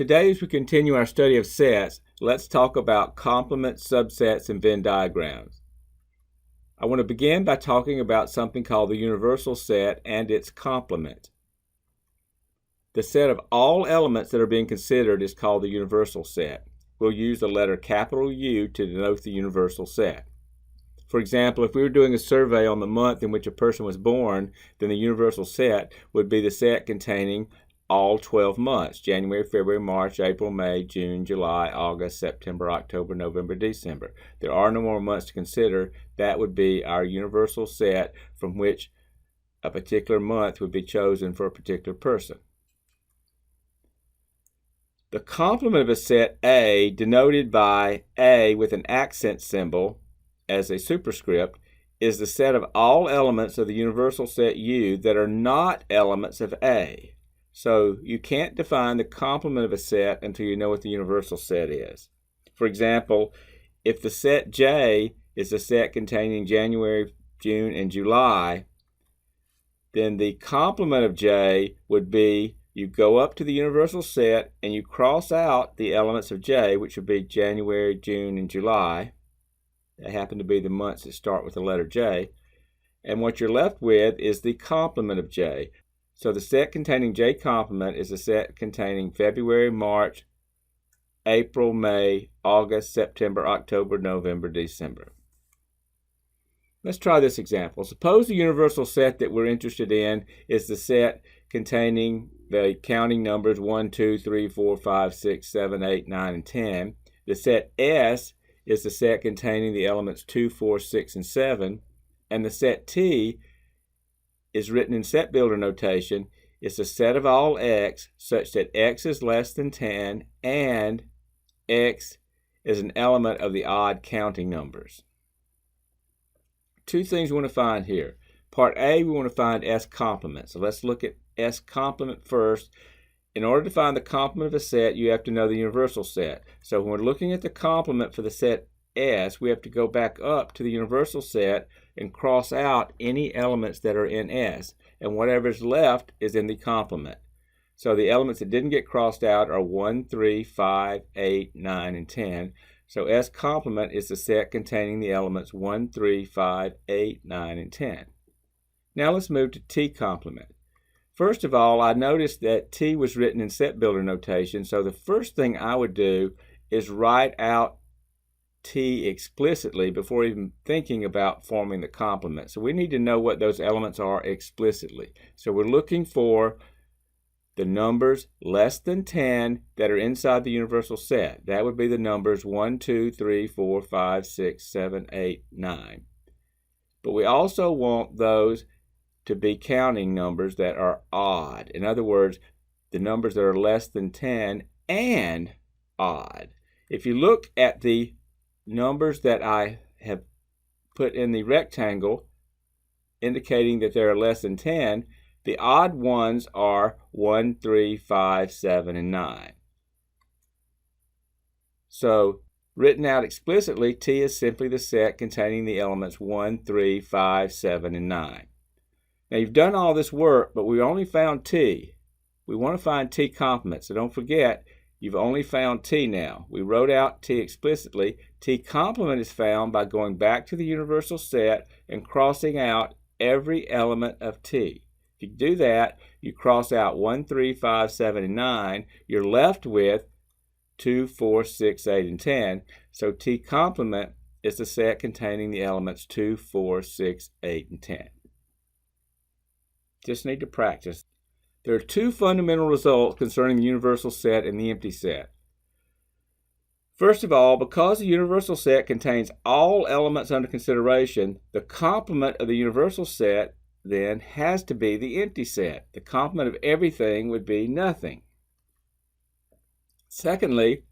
Today, as we continue our study of sets, let's talk about complements, subsets, and Venn diagrams. I want to begin by talking about something called the universal set and its complement. The set of all elements that are being considered is called the universal set. We'll use the letter capital U to denote the universal set. For example, if we were doing a survey on the month in which a person was born, then the universal set would be the set containing all 12 months: January, February, March, April, May, June, July, August, September, October, November, December. There are no more months to consider. That would be our universal set from which a particular month would be chosen for a particular person. The complement of a set A, denoted by A with an accent symbol as a superscript, is the set of all elements of the universal set U that are not elements of A. So you can't define the complement of a set until you know what the universal set is. For example, if the set J is a set containing January, June, and July, then the complement of J would be you go up to the universal set and you cross out the elements of J, which would be January, June, and July. They happen to be the months that start with the letter J. And what you're left with is the complement of J. So the set containing J complement is a set containing February, March, April, May, August, September, October, November, December. Let's try this example. Suppose the universal set that we're interested in is the set containing the counting numbers 1, 2, 3, 4, 5, 6, 7, 8, 9, and 10. The set S is the set containing the elements 2, 4, 6, and 7. And the set T is written in set builder notation. It's a set of all x such that x is less than 10 and x is an element of the odd counting numbers. Two things we want to find here. Part A, we want to find S complement. So let's look at S complement first. In order to find the complement of a set, you have to know the universal set. So when we're looking at the complement for the set S, we have to go back up to the universal set and cross out any elements that are in S. And whatever's left is in the complement. So the elements that didn't get crossed out are 1, 3, 5, 8, 9, and 10. So S complement is the set containing the elements 1, 3, 5, 8, 9, and 10. Now let's move to T complement. First of all, I noticed that T was written in set builder notation. So the first thing I would do is write out T explicitly before even thinking about forming the complement. So we need to know what those elements are explicitly. So we're looking for the numbers less than 10 that are inside the universal set. That would be the numbers 1, 2, 3, 4, 5, 6, 7, 8, 9. But we also want those to be counting numbers that are odd. In other words, the numbers that are less than 10 and odd. If you look at the numbers that I have put in the rectangle indicating that they are less than 10, the odd ones are 1, 3, 5, 7, and 9. So written out explicitly, T is simply the set containing the elements 1, 3, 5, 7, and 9. Now you've done all this work, but we only found T. We want to find T complement, so don't forget, you've only found T now. We wrote out T explicitly. T complement is found by going back to the universal set and crossing out every element of T. If you do that, you cross out 1, 3, 5, 7, and 9. You're left with 2, 4, 6, 8, and 10. So T complement is the set containing the elements 2, 4, 6, 8, and 10. Just need to practice. There are two fundamental results concerning the universal set and the empty set. First of all, because the universal set contains all elements under consideration, the complement of the universal set then has to be the empty set. The complement of everything would be nothing. Secondly,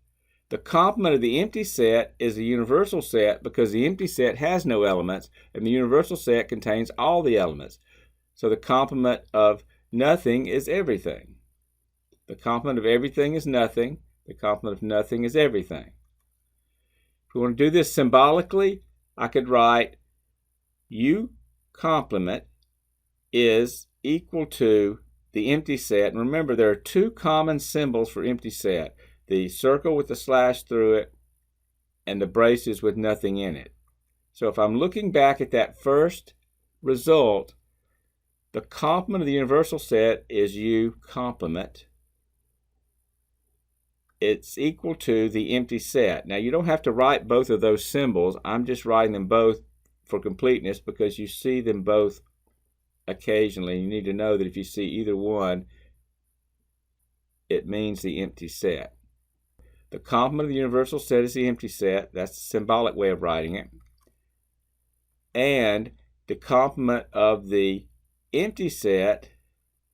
the complement of the empty set is a universal set because the empty set has no elements and the universal set contains all the elements. So the complement of nothing is everything. The complement of everything is nothing. The complement of nothing is everything. If we want to do this symbolically, I could write U complement is equal to the empty set. And remember, there are two common symbols for empty set: the circle with the slash through it and the braces with nothing in it. So if I'm looking back at that first result, the complement of the universal set is U complement. It's equal to the empty set. Now, you don't have to write both of those symbols. I'm just writing them both for completeness because you see them both occasionally. You need to know that if you see either one, it means the empty set. The complement of the universal set is the empty set. That's the symbolic way of writing it. And the complement of the empty set,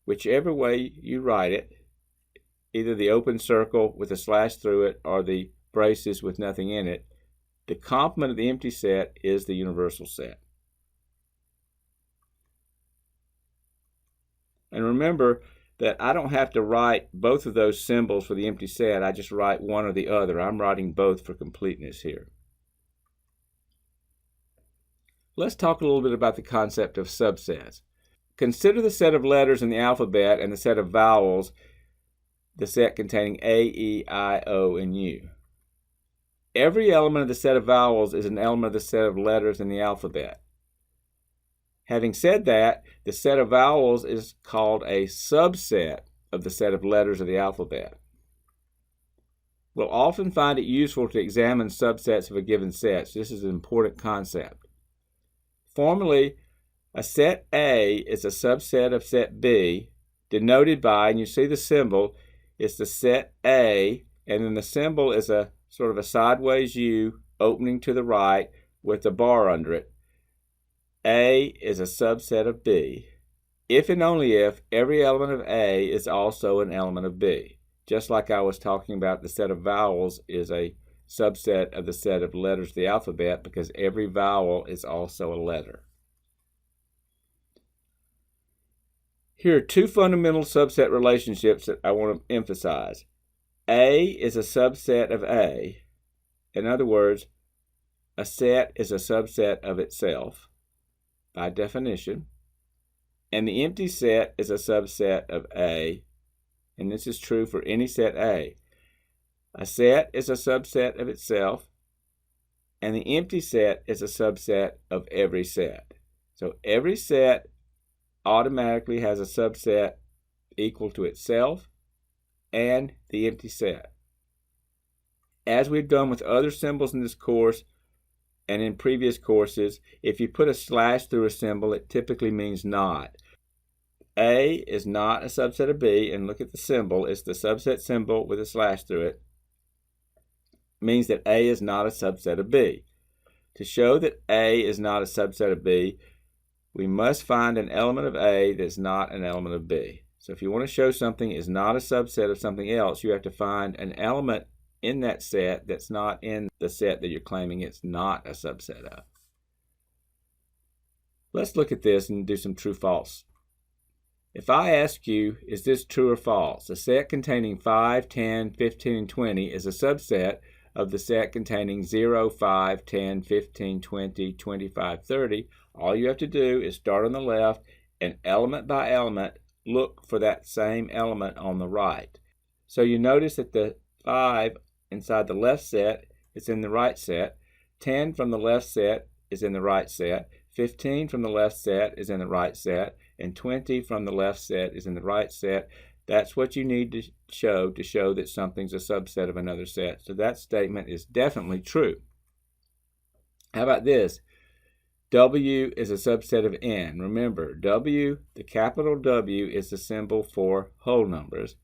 whichever way you write it, either the open circle with a slash through it or the braces with nothing in it, the complement of the empty set is the universal set. And remember that I don't have to write both of those symbols for the empty set. I just write one or the other. I'm writing both for completeness here. Let's talk a little bit about the concept of subsets. Consider the set of letters in the alphabet and the set of vowels, the set containing A, E, I, O, and U. Every element of the set of vowels is an element of the set of letters in the alphabet. Having said that, the set of vowels is called a subset of the set of letters of the alphabet. We'll often find it useful to examine subsets of a given set, so this is an important concept. Formally, a set A is a subset of set B, denoted by, and you see the symbol, it's the set A, and then the symbol is a sort of a sideways U opening to the right with a bar under it. A is a subset of B, if and only if every element of A is also an element of B. Just like I was talking about, the set of vowels is a subset of the set of letters of the alphabet because every vowel is also a letter. Here are two fundamental subset relationships that I want to emphasize. A is a subset of A. In other words, a set is a subset of itself by definition. And the empty set is a subset of A, and this is true for any set A. A set is a subset of itself, and the empty set is a subset of every set. So every set automatically has a subset equal to itself and the empty set. As we've done with other symbols in this course and in previous courses, if you put a slash through a symbol, it typically means not. A is not a subset of B, and look at the symbol. It's the subset symbol with a slash through it. It means that A is not a subset of B. To show that A is not a subset of B, we must find an element of A that's not an element of B. So if you want to show something is not a subset of something else, you have to find an element in that set that's not in the set that you're claiming it's not a subset of. Let's look at this and do some true-false. If I ask you, is this true or false? A set containing 5, 10, 15, and 20 is a subset of the set containing 0, 5, 10, 15, 20, 25, 30. All you have to do is start on the left and element by element look for that same element on the right. So you notice that the 5 inside the left set is in the right set, 10 from the left set is in the right set, 15 from the left set is in the right set, and 20 from the left set is in the right set. That's what you need to show that something's a subset of another set. So that statement is definitely true. How about this? W is a subset of N. Remember, W, the capital W, is the symbol for whole numbers.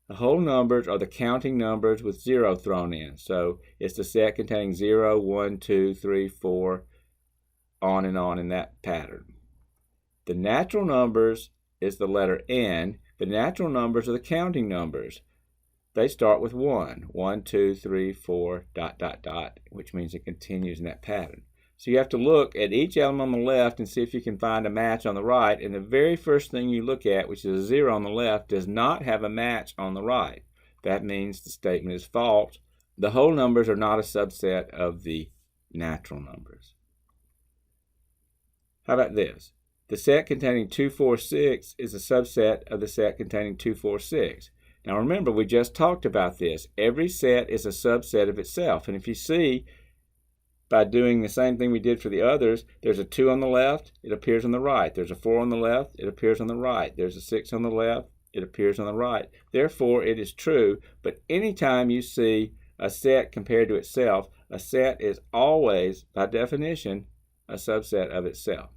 The whole numbers are the counting numbers with 0 thrown in. So it's the set containing 0, 1, 2, 3, 4, on in that pattern. The natural numbers is the letter N. The natural numbers are the counting numbers. They start with 1. 1, 2, 3, 4, ... which means it continues in that pattern. So you have to look at each element on the left and see if you can find a match on the right. And the very first thing you look at, which is a 0 on the left, does not have a match on the right. That means the statement is false. The whole numbers are not a subset of the natural numbers. How about this? the set containing 2, 4, 6 is a subset of the set containing 2, 4, 6. Now remember, we just talked about this. Every set is a subset of itself. And if you see, by doing the same thing we did for the others, there's a 2 on the left, it appears on the right. There's a 4 on the left, it appears on the right. There's a 6 on the left, it appears on the right. Therefore, it is true. But anytime you see a set compared to itself, a set is always, by definition, a subset of itself.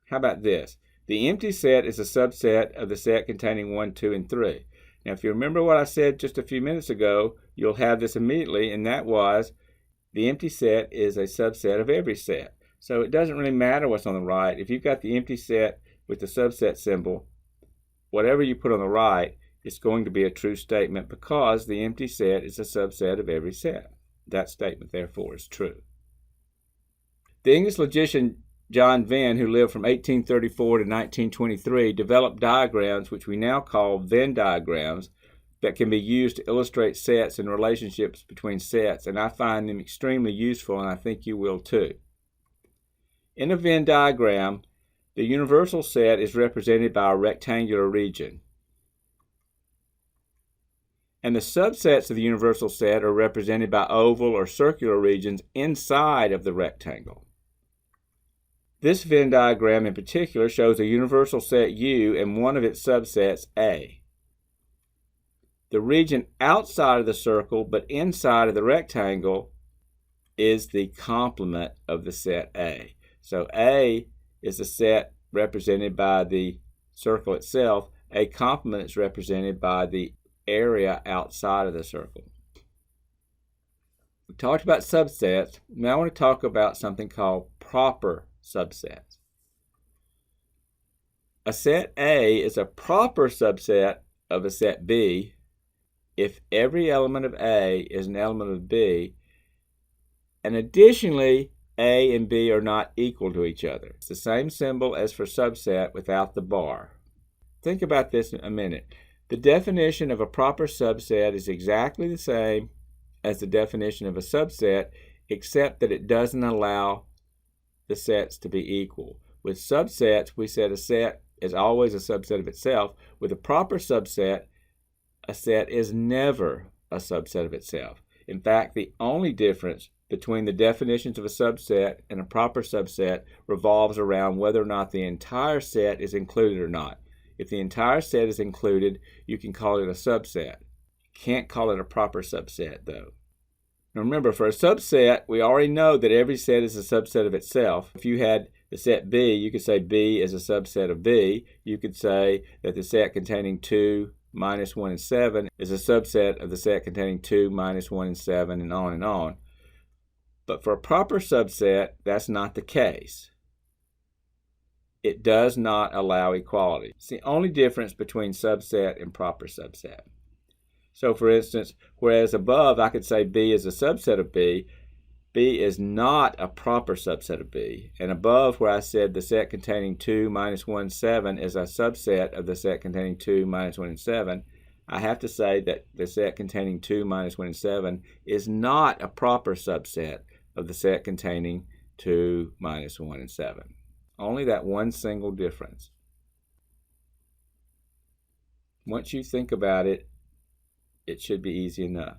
How about this? The empty set is a subset of the set containing 1, 2, and 3. Now, if you remember what I said just a few minutes ago, you'll have this immediately, and that was the empty set is a subset of every set. So it doesn't really matter what's on the right. If you've got the empty set with the subset symbol, whatever you put on the right, it's going to be a true statement because the empty set is a subset of every set. That statement, therefore, is true. The English logician John Venn, who lived from 1834 to 1923, developed diagrams which we now call Venn diagrams that can be used to illustrate sets and relationships between sets, and I find them extremely useful, and I think you will too. In a Venn diagram, the universal set is represented by a rectangular region, and the subsets of the universal set are represented by oval or circular regions inside of the rectangle. This Venn diagram in particular shows a universal set U and one of its subsets A. The region outside of the circle but inside of the rectangle is the complement of the set A. So A is the set represented by the circle itself. A complement is represented by the area outside of the circle. We talked about subsets. Now I want to talk about something called proper subsets. A set A is a proper subset of a set B if every element of A is an element of B, and additionally A and B are not equal to each other. It's the same symbol as for subset without the bar. Think about this in a minute. The definition of a proper subset is exactly the same as the definition of a subset, except that it doesn't allow the sets to be equal. With subsets, we said a set is always a subset of itself. With a proper subset, a set is never a subset of itself. In fact, the only difference between the definitions of a subset and a proper subset revolves around whether or not the entire set is included or not. If the entire set is included, you can call it a subset. You can't call it a proper subset, though. Now remember, for a subset, we already know that every set is a subset of itself. If you had the set B, you could say B is a subset of B. You could say that the set containing 2, minus 1, and 7 is a subset of the set containing 2, minus 1, and 7, and on and on. But for a proper subset, that's not the case. It does not allow equality. It's the only difference between subset and proper subset. So for instance, whereas above I could say B is a subset of B, B is not a proper subset of B. And above where I said the set containing 2, minus 1, 7 is a subset of the set containing 2, minus 1, and 7, I have to say that the set containing 2, minus 1, and 7 is not a proper subset of the set containing 2, minus 1, and 7. Only that one single difference. Once you think about it, it should be easy enough.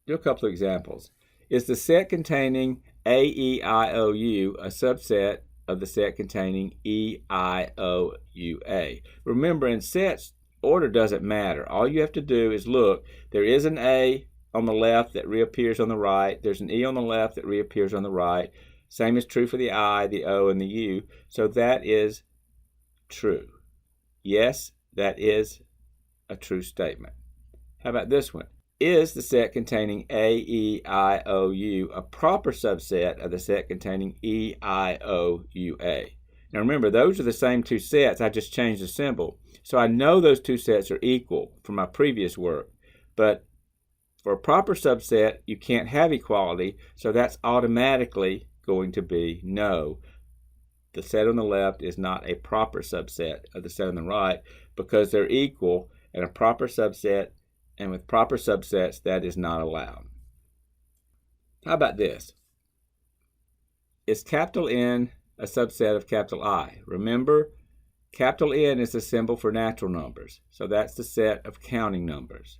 Do a couple of examples. Is the set containing A, E, I, O, U a subset of the set containing E, I, O, U, A? Remember, in sets, order doesn't matter. All you have to do is look. There is an A on the left that reappears on the right. There's an E on the left that reappears on the right. Same is true for the I, the O, and the U. So that is true. Yes, that is a true statement. How about this one? Is the set containing A, E, I, O, U a proper subset of the set containing E, I, O, U, A? Now remember, those are the same two sets. I just changed the symbol. So I know those two sets are equal from my previous work. But for a proper subset, you can't have equality, so that's automatically going to be no. The set on the left is not a proper subset of the set on the right because they're equal in a proper subset, and with proper subsets, that is not allowed. How about this? is capital N a subset of capital I? Remember, capital N is the symbol for natural numbers, so that's the set of counting numbers.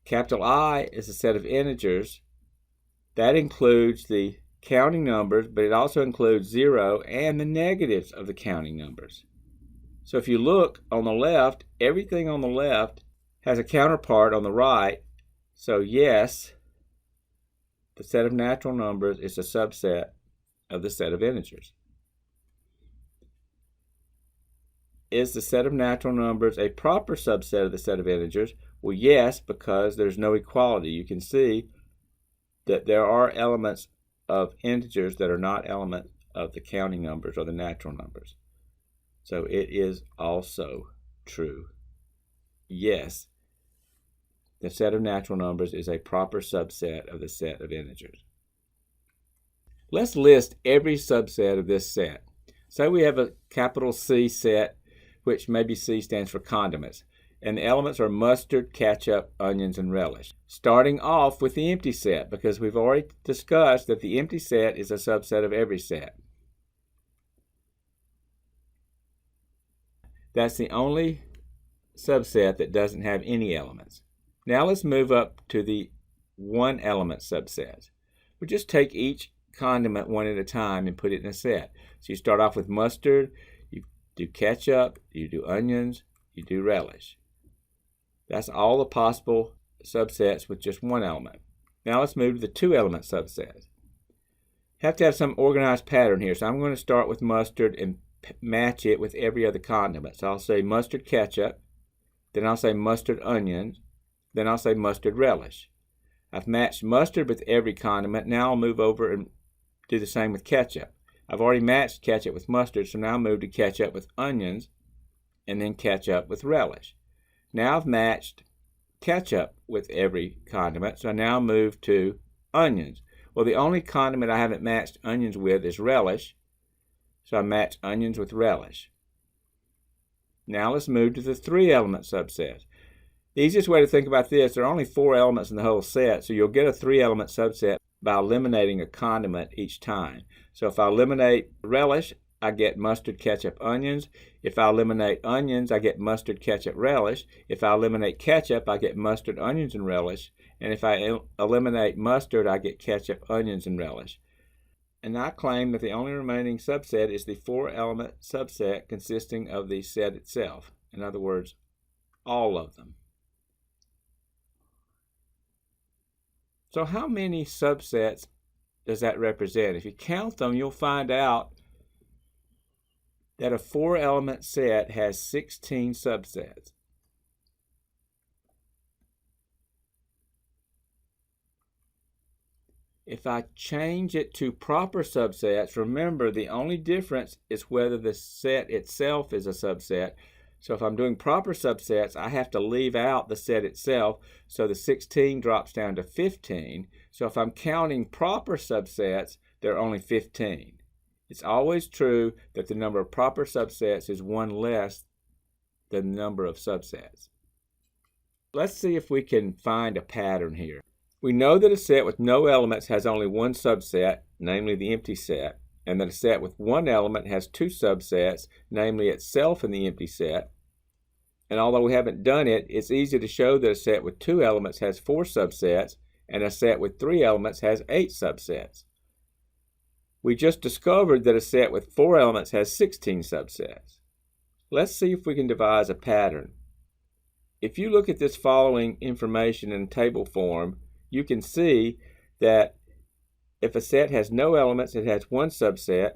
Capital I is a set of integers. That includes the counting numbers, but it also includes 0 and the negatives of the counting numbers. So if you look on the left, everything on the left has a counterpart on the right. So yes, the set of natural numbers is a subset of the set of integers. Is the set of natural numbers a proper subset of the set of integers? Well, yes, because there's no equality. You can see that there are elements of integers that are not elements of the counting numbers or the natural numbers. So it is also true. Yes, the set of natural numbers is a proper subset of the set of integers. Let's list every subset of this set. Say we have a capital C set, which maybe C stands for condiments, and the elements are mustard, ketchup, onions, and relish. Starting off with the empty set, because we've already discussed that the empty set is a subset of every set. That's the only subset that doesn't have any elements. Now let's move up to the one element subsets. We'll just take each condiment one at a time and put it in a set. So you start off with mustard, you do ketchup, you do onions, you do relish. That's all the possible subsets with just one element. Now let's move to the two element subsets. Have to have some organized pattern here, so I'm going to start with mustard and match it with every other condiment. So I'll say mustard ketchup, then I'll say mustard onions, then I'll say mustard relish. I've matched mustard with every condiment. Now I'll move over and do the same with ketchup. I've already matched ketchup with mustard, so now I'll move to ketchup with onions and then ketchup with relish. Now I've matched ketchup with every condiment, so I now move to onions. Well, the only condiment I haven't matched onions with is relish, so I match onions with relish. Now let's move to the three element subset. The easiest way to think about this, there are only 4 elements in the whole set, so you'll get a 3-element subset by eliminating a condiment each time. So if I eliminate relish, I get mustard, ketchup, onions. If I eliminate onions, I get mustard, ketchup, relish. If I eliminate ketchup, I get mustard, onions, and relish. And if I eliminate mustard, I get ketchup, onions, and relish. And I claim that the only remaining subset is the 4-element subset consisting of the set itself. In other words, all of them. So how many subsets does that represent? If you count them, you'll find out that a 4-element set has 16 subsets. If I change it to proper subsets, remember the only difference is whether the set itself is a subset. So if I'm doing proper subsets, I have to leave out the set itself, so the 16 drops down to 15. So if I'm counting proper subsets, there are only 15. It's always true that the number of proper subsets is 1 less than the number of subsets. Let's see if we can find a pattern here. We know that a set with no elements has only one subset, namely the empty set, and that a set with one element has 2 subsets, namely itself and the empty set. And although we haven't done it, it's easy to show that a set with 2 elements has 4 subsets, and a set with 3 elements has 8 subsets. We just discovered that a set with 4 elements has 16 subsets. Let's see if we can devise a pattern. If you look at this following information in table form, you can see that if a set has no elements, it has 1 subset,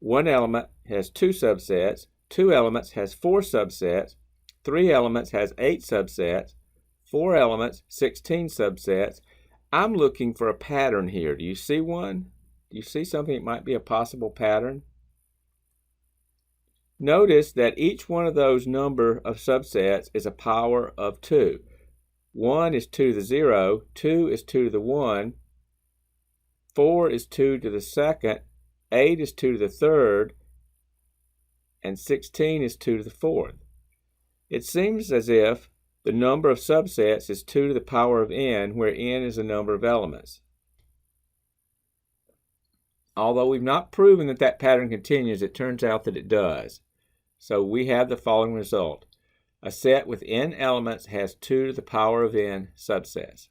1 element has 2 subsets, 2 elements has 4 subsets, 3 elements has 8 subsets, 4 elements, 16 subsets. I'm looking for a pattern here. Do you see one? Do you see something that might be a possible pattern? Notice that each one of those number of subsets is a power of 2. 1 is 2 to the 0, 2 is 2 to the 1, 4 is 2 to the 2nd, 8 is 2 to the 3rd, and 16 is 2 to the 4th. It seems as if the number of subsets is 2 to the power of n, where n is the number of elements. Although we've not proven that that pattern continues, it turns out that it does. So we have the following result. A set with n elements has 2 to the power of n subsets.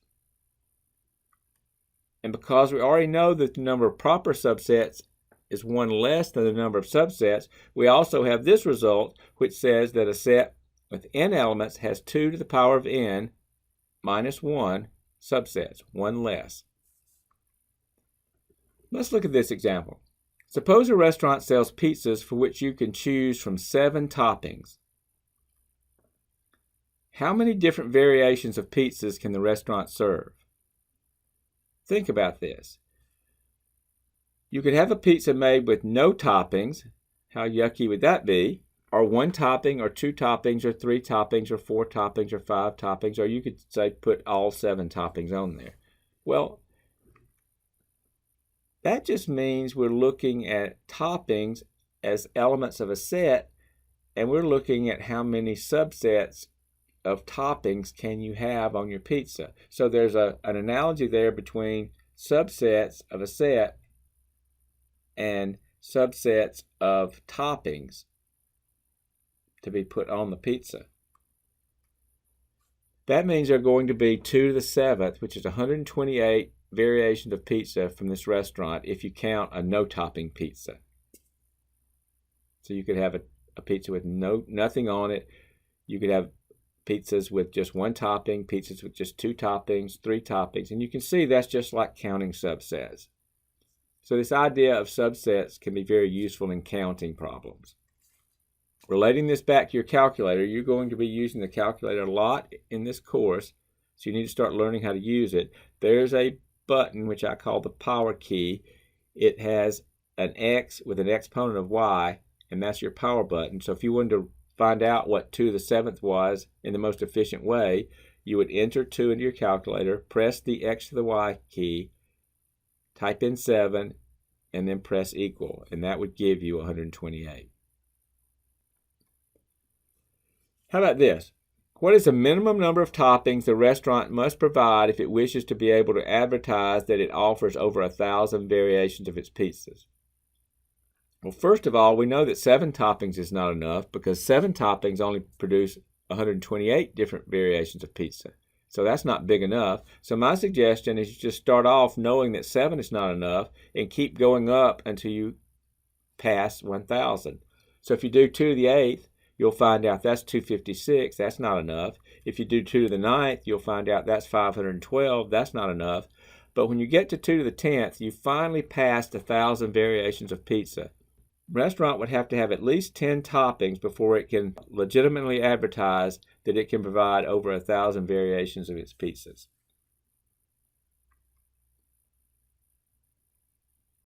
And because we already know that the number of proper subsets is 1 less than the number of subsets, we also have this result, which says that a set with n elements has 2 to the power of n minus 1 subsets, 1 less. Let's look at this example. Suppose a restaurant sells pizzas for which you can choose from 7 toppings. How many different variations of pizzas can the restaurant serve? Think about this. You could have a pizza made with no toppings. How yucky would that be? Or 1 topping, or 2 toppings, or 3 toppings, or 4 toppings, or 5 toppings, or you could say put all 7 toppings on there. Well, that just means we're looking at toppings as elements of a set, and we're looking at how many subsets of toppings can you have on your pizza. So there's an analogy there between subsets of a set and subsets of toppings to be put on the pizza. That means there are going to be 2 to the 7th, which is 128 variations of pizza from this restaurant if you count a no-topping pizza. So you could have a pizza with nothing on it. You could have pizzas with just 1 topping, pizzas with just 2 toppings, 3 toppings, and you can see that's just like counting subsets. So this idea of subsets can be very useful in counting problems. Relating this back to your calculator, you're going to be using the calculator a lot in this course, so you need to start learning how to use it. There's a button which I call the power key. It has an X with an exponent of Y, and that's your power button. So if you wanted to find out what 2 to the 7th was in the most efficient way, you would enter 2 into your calculator, press the X to the Y key, type in 7, and then press equal, and that would give you 128. How about this? What is the minimum number of toppings the restaurant must provide if it wishes to be able to advertise that it offers over 1,000 variations of its pizzas? Well, first of all, we know that 7 toppings is not enough because 7 toppings only produce 128 different variations of pizza. So that's not big enough. So my suggestion is you just start off knowing that 7 is not enough and keep going up until you pass 1,000. So if you do 2 to the 8th, you'll find out that's 256. That's not enough. If you do 2 to the 9th, you'll find out that's 512. That's not enough. But when you get to 2 to the 10th, you finally passed 1,000 variations of pizza. Restaurant would have to have at least 10 toppings before it can legitimately advertise that it can provide over 1,000 variations of its pizzas.